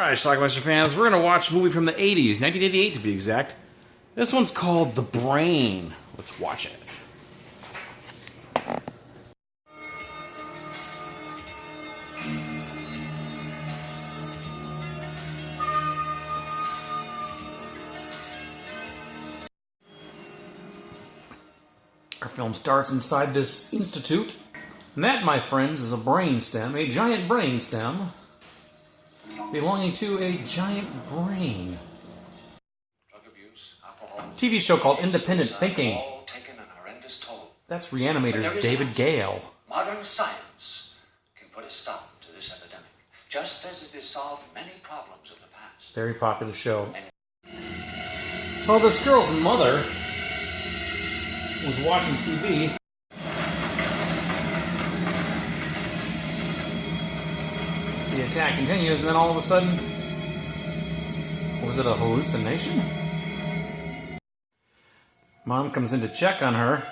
Alright, Schlockmeister fans, we're going to watch a movie from the 80s, 1988 to be exact. This one's called The Brain. Let's watch it. Our film starts inside this institute. And that, my friends, is a brainstem, a giant brainstem, belonging to a giant brain. TV show called Independent Thinking. That's Reanimator's David Gale. Modern science can put a stop to this epidemic, just as it has solved many problems of the past. Very popular show. Well, this girl's mother was watching TV. The attack continues, and then all of a sudden, was it a hallucination? Mom comes in to check on her,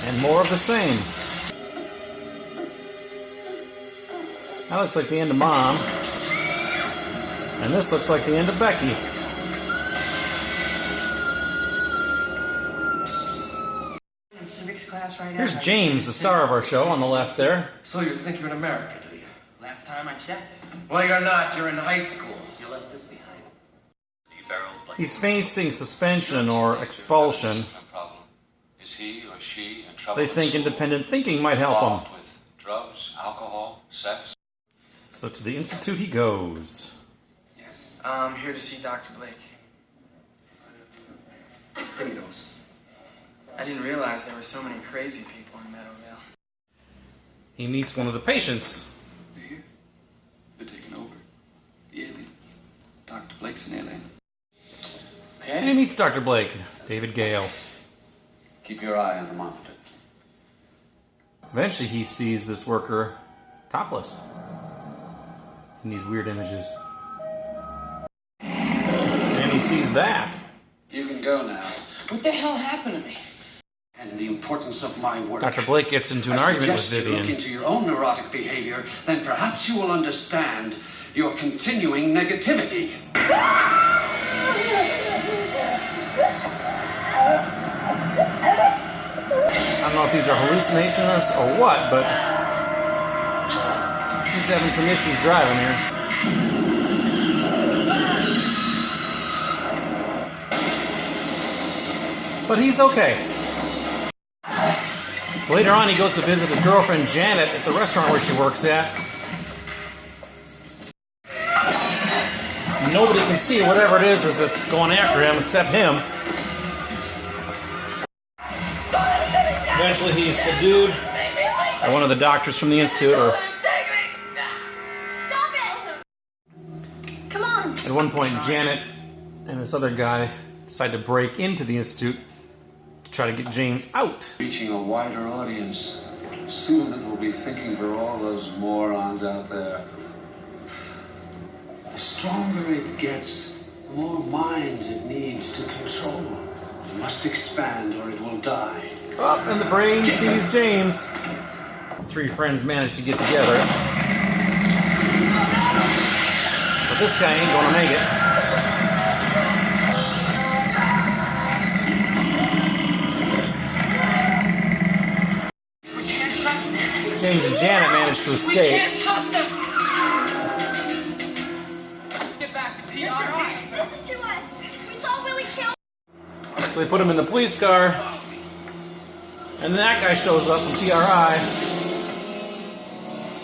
and more of the same. That looks like the end of Mom, and this looks like the end of Becky. Here's James, the star of our show, on the left there. So you think you're an American, do you? Last time I checked. Well, you're not. You're in high school. You left this behind. He's facing suspension or expulsion. Is he or she in trouble? They think independent thinking might help him. With drugs, alcohol, sex. So to the institute he goes. Yes. I'm here to see Dr. Blake. Give me those. I didn't realize there were so many crazy people in Meadowvale. He meets one of the patients. They're here. They're taking over. The aliens. Dr. Blake's an alien. Okay. And he meets Dr. Blake, David Gale. Keep your eye on the monitor. Eventually he sees this worker topless in these weird images. And he sees that. You can go now. What the hell happened to me? And the importance of my work. Dr. Blake gets into an argument with You Vivian. look into your own neurotic behavior, then perhaps you will understand your continuing negativity. I don't know if these are hallucinations or what, but he's having some issues driving here. But he's okay. Later on, he goes to visit his girlfriend Janet at the restaurant where she works at. Nobody can see whatever it is that's going after him except him. Eventually, he's subdued by one of the doctors from the institute. Or Come on. at one point, Janet and this other guy decide to break into the institute to try to get James out. Reaching a wider audience. Soon it will be thinking for all those morons out there. The stronger it gets, the more minds it needs to control. It must expand or it will die. Up, and the brain sees James. The three friends manage to get together. But this guy ain't gonna make it. We can't trust them. James and Janet manage to We escape. can't trust them. Get back to PRI. Listen to us. We saw Willie kill. So they put him in the police car. And that guy shows up from PRI.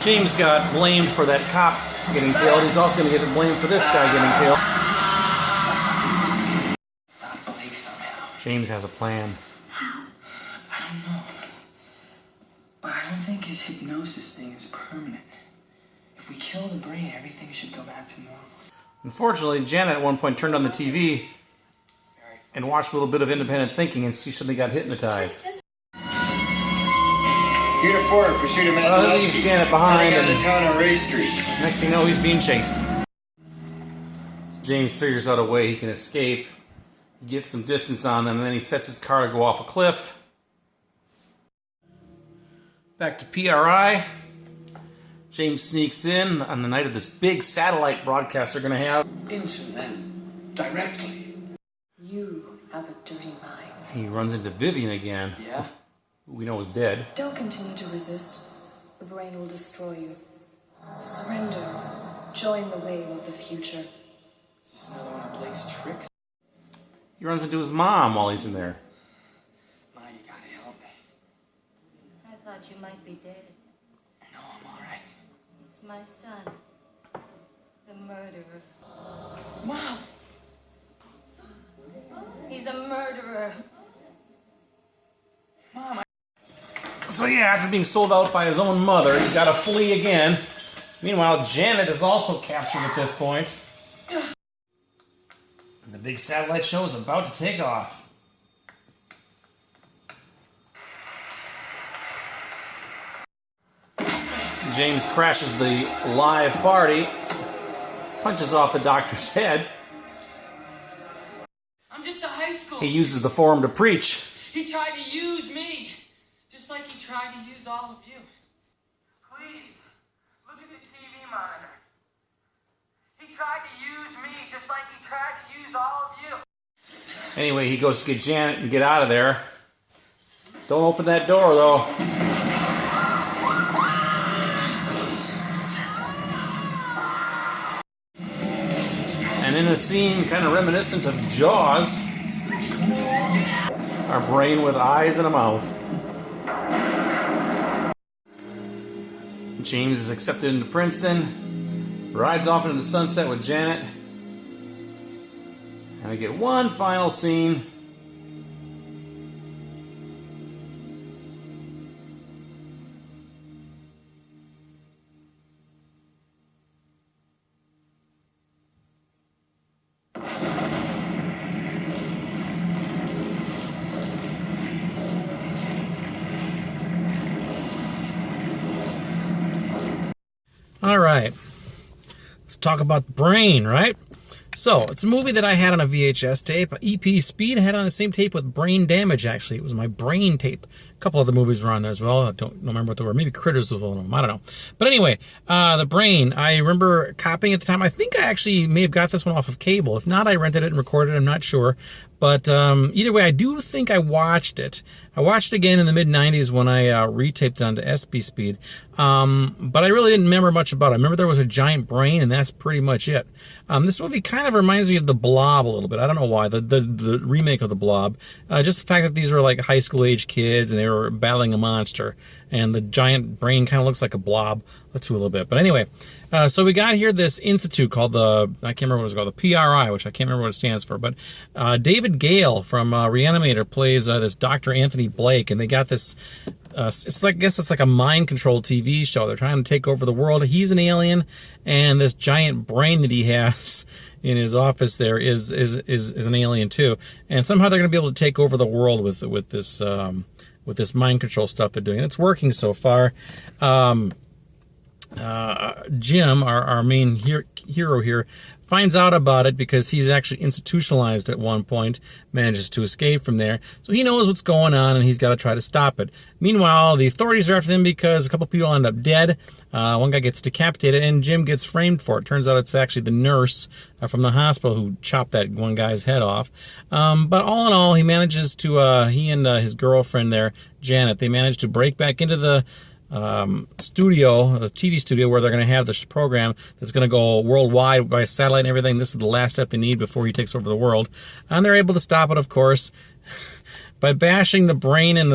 James got blamed for that cop getting killed. He's also going to get blamed for this guy getting killed. Stop Blake somehow. James has a plan. How? I don't know. But I don't think his hypnosis thing is permanent. If we kill the brain, everything should go back to normal. Unfortunately, Janet at one point turned on the TV and watched a little bit of independent thinking, and she suddenly got hypnotized. Unit 4, pursuit of He Matt leaves Janet behind, out of and town on Ray Street. next thing you know, he's being chased. James figures out a way he can escape. He gets some distance on them, and then he sets his car to go off a cliff. Back to PRI. James sneaks in on the night of this big satellite broadcast they're going to have. Into them directly. You have a dirty mind. He runs into Vivian again. Yeah? Who we know is dead. Don't continue to resist. The brain will destroy you. Surrender. Join the wave of the future. Is this another one of Blake's tricks? He runs into his mom while he's in there. Ma, you gotta help me. I thought you might be dead. No, I'm alright. It's my son, the murderer. Mom! He's a murderer. Mom, So yeah, after being sold out by his own mother, he's got to flee again. Meanwhile, Janet is also captured at this point. And the big satellite show is about to take off. James crashes the live party, punches off the doctor's head. I'm just a high school. He uses the forum to preach. He tried to use me, just like he tried to use all of you. Please, look at the TV monitor. He tried to use me, just like he tried to use all of you. Anyway, he goes to get Janet and get out of there. Don't open that door, though. And in a scene kind of reminiscent of Jaws, our brain with eyes and a mouth. James is accepted into Princeton, rides off into the sunset with Janet, and we get one final scene. All right, let's talk about Brain, right? So, it's a movie that I had on a VHS tape. EP Speed I had on the same tape with Brain Damage, actually. It was my Brain tape. A couple other movies were on there as well. I don't remember what they were. Maybe Critters was one of them. I don't know. But anyway, the Brain, I remember copying at the time. I think I actually may have got this one off of cable. If not, I rented it and recorded it. I'm not sure. But either way, I do think I watched it. I watched it again in the mid-90s when I retaped it onto SP Speed. But I really didn't remember much about it. I remember there was a giant brain, and that's pretty much it. This movie kind of reminds me of The Blob a little bit. I don't know why. The remake of The Blob. Just the fact that these were like high school age kids, and they were battling a monster. And the giant brain kind of looks like a blob. Let's do a little bit. But anyway, so we got here this institute called I can't remember what it was called, the PRI, which I can't remember what it stands for. But David Gale from Reanimator plays this Dr. Anthony Blake, and they got this, I guess it's like a mind-controlled TV show. They're trying to take over the world. He's an alien, and this giant brain that he has in his office there is an alien too. And somehow they're going to be able to take over the world with this mind control stuff they're doing. And it's working so far. Jim, our main hero here, finds out about it because he's actually institutionalized at one point, manages to escape from there. So he knows what's going on, and he's got to try to stop it. Meanwhile, the authorities are after him because a couple people end up dead. One guy gets decapitated, and Jim gets framed for it. Turns out it's actually the nurse from the hospital who chopped that one guy's head off. But all in all, he manages to, he and his girlfriend there, Janet, they manage to break back into the studio, the TV studio, where they're going to have this program that's going to go worldwide by satellite and everything. This is the last step they need before he takes over the world. And they're able to stop it, of course, by bashing the brain in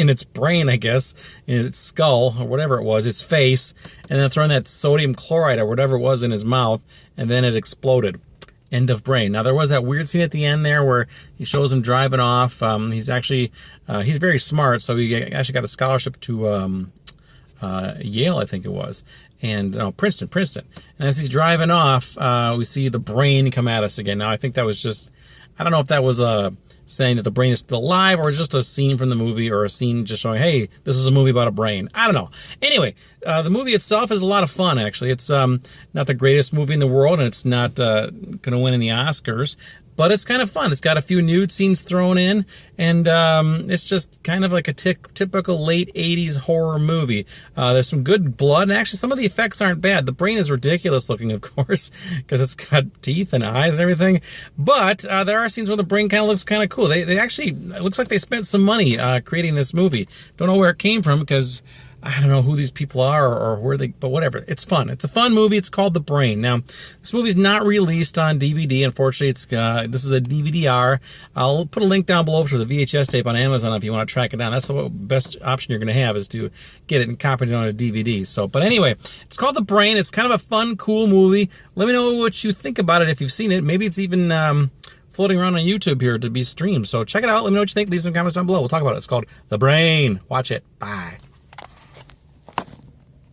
its brain, I guess, in its skull, or whatever it was, its face, and then throwing that sodium chloride or whatever it was in his mouth, and then it exploded. End of Brain. Now, there was that weird scene at the end there where he shows him driving off. He's actually, he's very smart, so he actually got a scholarship to Yale, I think it was, and Princeton. And as he's driving off, we see the brain come at us again. Now, I think that was just, I don't know if that was saying that the brain is still alive, or just a scene from the movie, or a scene just showing, hey, this is a movie about a brain. I don't know. Anyway, the movie itself is a lot of fun, actually. It's not the greatest movie in the world, and it's not going to win any Oscars, but it's kind of fun. It's got a few nude scenes thrown in, and it's just kind of like a typical late 80s horror movie. There's some good blood, and actually some of the effects aren't bad. The brain is ridiculous looking, of course, because it's got teeth and eyes and everything, but there are scenes where the brain kind of looks kind of cool. They actually, it looks like they spent some money creating this movie. Don't know where it came from, because I don't know who these people are or where they, but whatever. It's fun. It's a fun movie. It's called The Brain. Now, this movie's not released on DVD. Unfortunately, this is a DVD-R. I'll put a link down below for the VHS tape on Amazon if you want to track it down. That's the best option you're going to have, is to get it and copy it on a DVD. So, but anyway, it's called The Brain. It's kind of a fun, cool movie. Let me know what you think about it if you've seen it. Maybe it's even floating around on YouTube here to be streamed. So check it out. Let me know what you think. Leave some comments down below. We'll talk about it. It's called The Brain. Watch it. Bye.